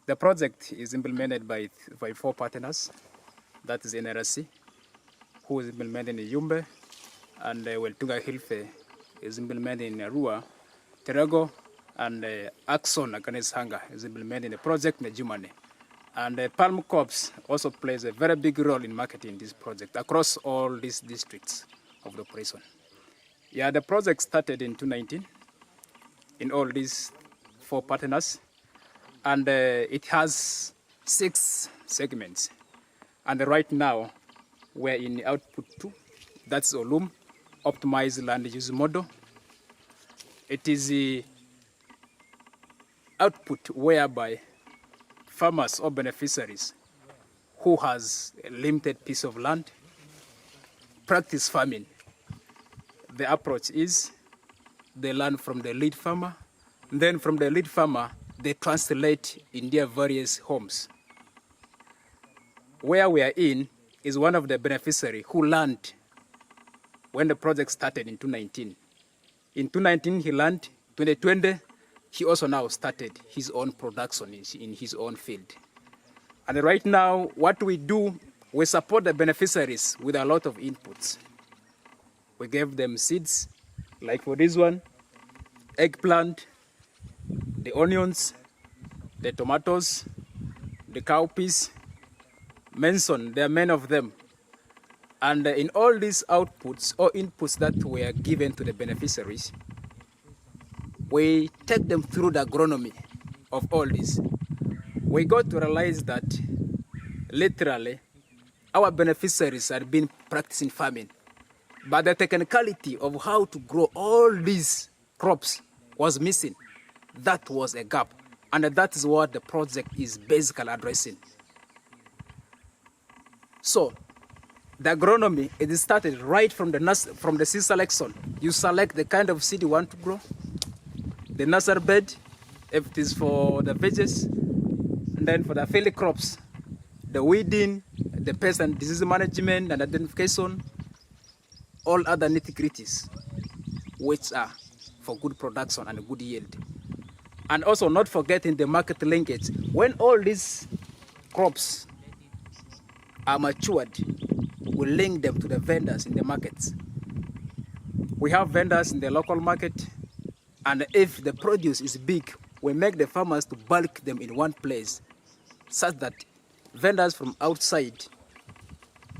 The project is implemented by 4 partners. That is NRC, who is implementing YUMBE, and Weltunga Hilfe is implementing Rua, Terego, and Axon against hunger is implementing the project in Germany. And Palm Corps also plays a very big role in marketing this project across all these districts of the operation. Yeah, the project started in 2019 in all these 4 partners, and it has 6 segments. And right now, we're in output 2, that's Olum, optimized land use model. It is the output whereby farmers or beneficiaries who has a limited piece of land practice farming. The approach is they learn from the lead farmer, then from the lead farmer they translate in their various homes. Where we are in is one of the beneficiaries who learned when the project started in 2019. In 2019 he learned, 2020 he also now started his own production in his own field. And right now what we do, we support the beneficiaries with a lot of inputs. We gave them seeds, like for this one, eggplant, the onions, the tomatoes, the cowpeas, mention, there are many of them. And in all these outputs or inputs that were given to the beneficiaries, we take them through the agronomy of all this. We got to realize that literally our beneficiaries had been practicing farming, but the technicality of how to grow all these crops was missing. That was a gap, and that is what the project is basically addressing. So the agronomy, it is started right from the seed selection. You select the kind of seed you want to grow, the nursery bed, if it is for the veggies, and then for the field crops, the weeding, the pest and disease management and identification, all other nitty-gritties, which are for good production and good yield. And also not forgetting the market linkage. When all these crops are matured, we link them to the vendors in the markets. We have vendors in the local market, and if the produce is big, we make the farmers to bulk them in one place, such that vendors from outside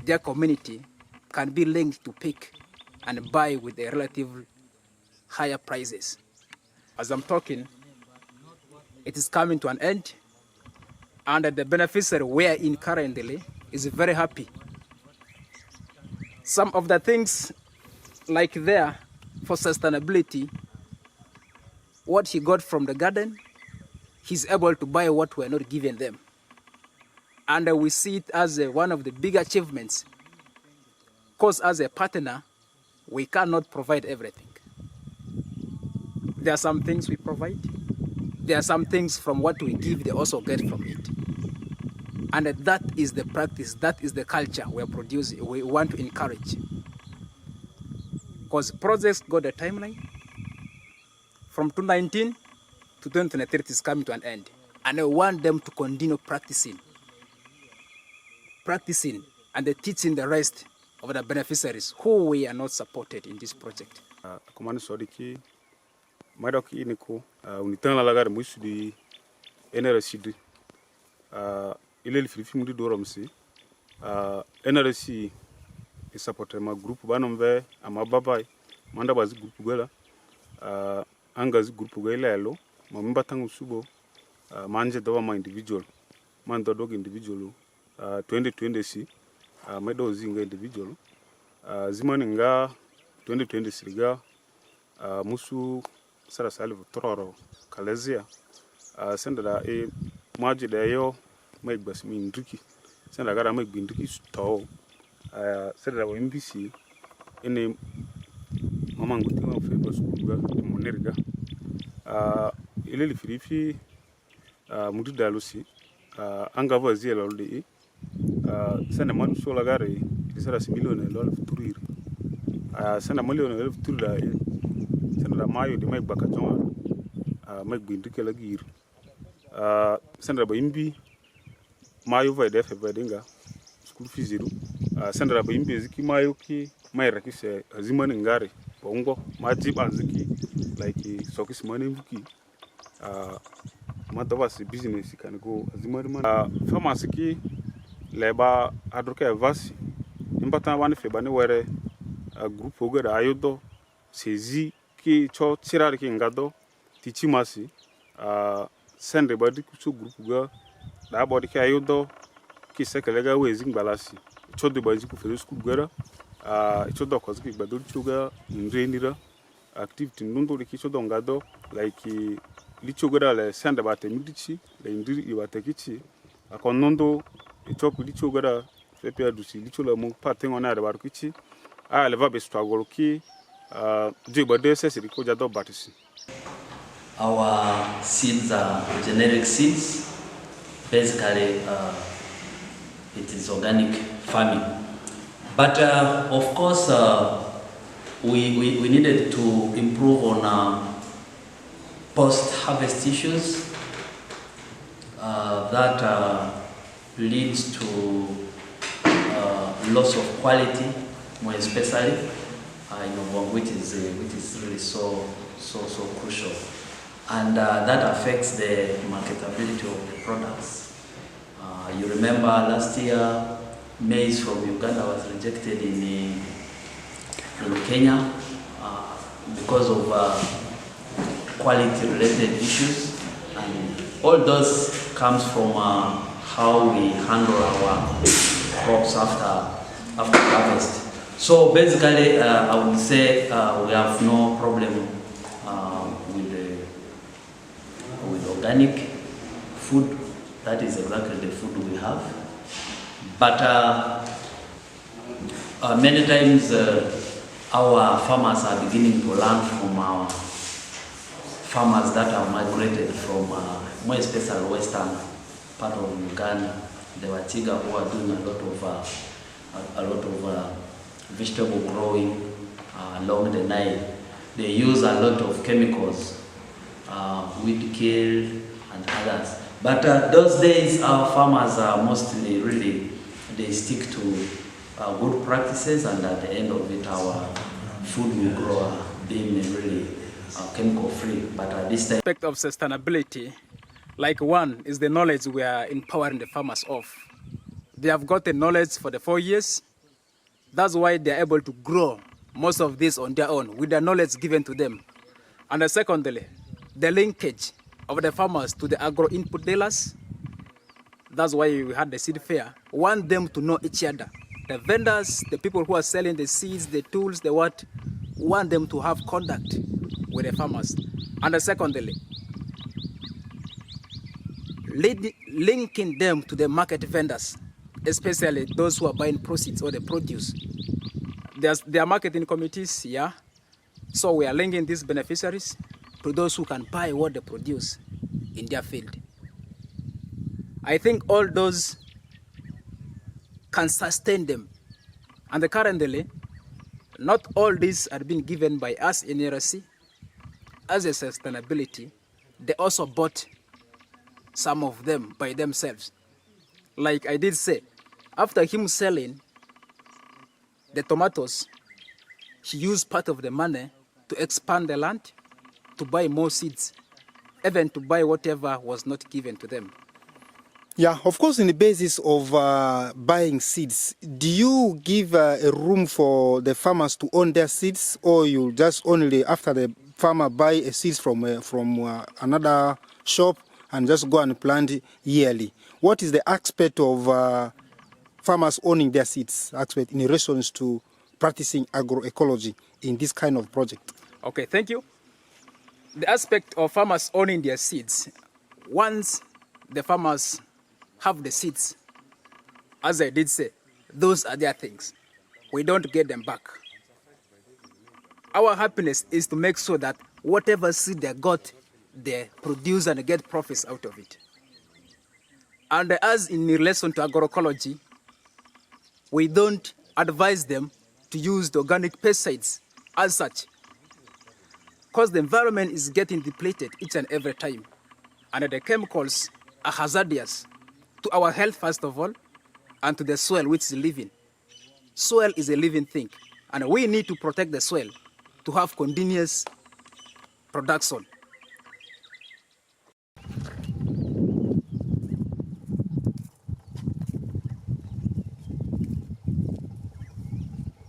their community can be linked to pick and buy with a relatively higher prices. As I'm talking, it is coming to an end, and the beneficiary we are in currently is very happy. Some of the things like there for sustainability, what he got from the garden, he's able to buy what we're not giving them. And we see it as one of the big achievements, because as a partner, we cannot provide everything. There are some things we provide. There are some things from what we give, they also get from it. And that is the practice, that is the culture we're producing, we want to encourage. Because projects got a timeline. From 2019 to 2023 is coming to an end. And I want them to continue practicing and teaching the rest of the beneficiaries who we are not supported in this project. Madok iniko unitang lagar musudi NRC ile filifi mudu doromsi NRC is supported ma group banomve ama babai manda bazi group gala angazi group gala elo mamimba tangu subo manje dawa ma individual manda dog individual 2020 si medo zinga individual zimani nga 2020 siriga musu sara salivu tororo kalezia senda da maji da yo mai bas min duki senda gara mai binduki sto senda da MBC ene mamangu tima fe bas kuga monerga ile li firifi mudu dalusi anga vazi la lodi senda manu sola gare sara similione lol futurir senda milione lol futurda senda mayo di mai bakajon mai binduki la gir sendra ba imbi mayo vai def vai dinga school fees ziru sendra ba imbi ziki mayo ki mai rakise azimani ngare bongo maji ba ziki like sokis mani mbuki matavasi business kan go azimani man farmers ki leba adroke vasi imbata wani fe bani were group ogera ayodo sezi ki cho tirar ki ngado tichimasi sendre badi kuso group ga da bodi ki ayodo ki sekelega wezi ngbalasi cho de badi ku fe school gara cho do ko ki gbado chuga ndrenira activity ndundo ki cho do ngado like licho gara le sendre bate midichi le ndiri iwate kichi akonondo cho ku licho gara fe pe adusi licho la mo paten ona da barkichi le va be struggle ki do badi sesiri ko jado batisi. Our seeds are generic seeds. Basically, it is organic farming. But of course, we needed to improve on post-harvest issues that leads to loss of quality, more especially, which is really so crucial. And that affects the marketability of the products. You remember last year, maize from Uganda was rejected in Kenya because of quality-related issues, and all those comes from how we handle our crops after harvest. So basically, I would say we have no problem with organic food. That is exactly the food we have. But many times our farmers are beginning to learn from our farmers that have migrated from more especially western part of Uganda. The Wachiga who are doing a lot of vegetable growing along the Nile. They use a lot of chemicals, weed kill and others. But those days our farmers are mostly they stick to good practices, and at the end of it our food we grow being really chemical free. But at this time, aspect of sustainability, like one is the knowledge we are empowering the farmers of. They have got the knowledge for the 4 years. That's why they are able to grow most of this on their own with the knowledge given to them. And secondly, the linkage of the farmers to the agro input dealers. That's why we had the seed fair. We want them to know each other. The vendors, the people who are selling the seeds, the tools, the what, we want them to have contact with the farmers. And secondly, linking them to the market vendors, especially those who are buying proceeds or the produce. There are marketing committees, yeah. So we are linking these beneficiaries to those who can buy what they produce in their field. I think all those can sustain them. And currently, not all these are being given by us in RSC as a sustainability. They also bought some of them by themselves. Like I did say, after him selling the tomatoes, he used part of the money to expand the land, to buy more seeds, even to buy whatever was not given to them. Yeah, of course, in the basis of buying seeds, do you give a room for the farmers to own their seeds, or you just only, after the farmer buy a seeds from another shop and just go and plant yearly? What is the aspect of farmers owning their seeds, aspect in relation to practicing agroecology in this kind of project? Okay, thank you. The aspect of farmers owning their seeds, once the farmers have the seeds, as I did say, those are their things. We don't get them back. Our happiness is to make sure that whatever seed they got, they produce and get profits out of it. And as in relation to agroecology, we don't advise them to use the organic pesticides as such, because the environment is getting depleted each and every time. And the chemicals are hazardous to our health, first of all, and to the soil which is living. Soil is a living thing, and we need to protect the soil to have continuous production.